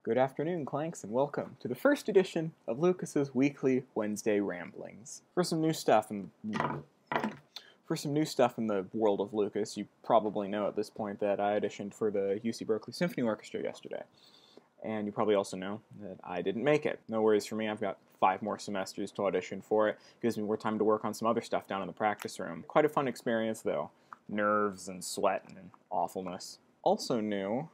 Good afternoon, Clanks, and welcome to the first edition of Lucas's weekly Wednesday ramblings. For some new stuff in the world of Lucas, you probably know at this point that I auditioned for the UC Berkeley Symphony Orchestra yesterday. And you probably also know that I didn't make it. No worries for me, I've got 5 more semesters to audition for it. Gives me more time to work on some other stuff down in the practice room. Quite a fun experience though. Nerves and sweat and awfulness. Also new,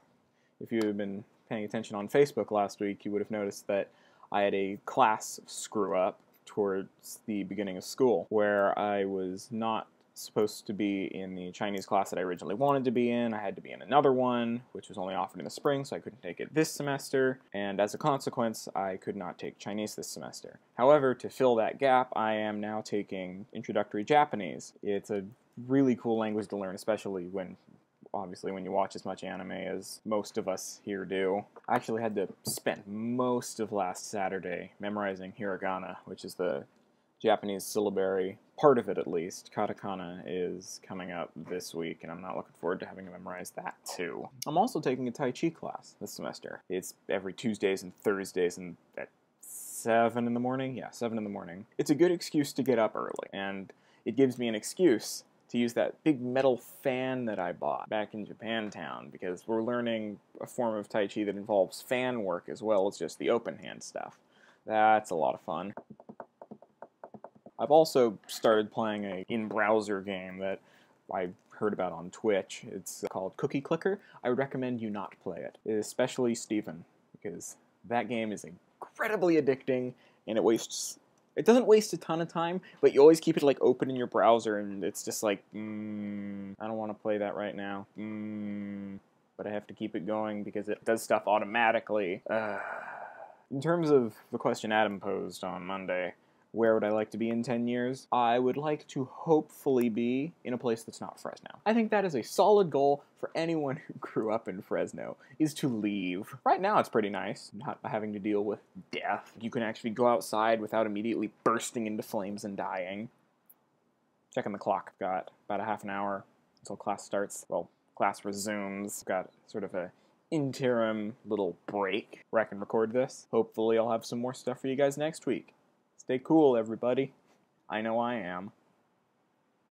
if you had been paying attention on Facebook last week, you would have noticed that I had a class screw up towards the beginning of school, where I was not supposed to be in the Chinese class that I originally wanted to be in. I had to be in another one, which was only offered in the spring, so I couldn't take it this semester, and as a consequence, I could not take Chinese this semester. However, to fill that gap, I am now taking Introductory Japanese. It's a really cool language to learn, especially when you watch as much anime as most of us here do. I actually had to spend most of last Saturday memorizing hiragana, which is the Japanese syllabary, part of it at least. Katakana is coming up this week, and I'm not looking forward to having to memorize that too. I'm also taking a Tai Chi class this semester. It's every Tuesdays and Thursdays and at 7 in the morning? Yeah, 7 in the morning. It's a good excuse to get up early, and it gives me an excuse to use that big metal fan that I bought back in Japantown, because we're learning a form of Tai Chi that involves fan work as well as just the open hand stuff. That's a lot of fun. I've also started playing a in-browser game that I heard about on Twitch. It's called Cookie Clicker. I would recommend you not play it, especially Steven, because that game is incredibly addicting, and it doesn't waste a ton of time, but you always keep it like open in your browser, and it's just like, I don't want to play that right now. But I have to keep it going because it does stuff automatically. In terms of the question Adam posed on Monday, where would I like to be in 10 years? I would like to hopefully be in a place that's not Fresno. I think that is a solid goal for anyone who grew up in Fresno, is to leave. Right now it's pretty nice, not having to deal with death. You can actually go outside without immediately bursting into flames and dying. Checking the clock. Got about a half an hour until class starts. Well, class resumes. Got sort of a interim little break where I can record this. Hopefully I'll have some more stuff for you guys next week. Stay cool, everybody. I know I am.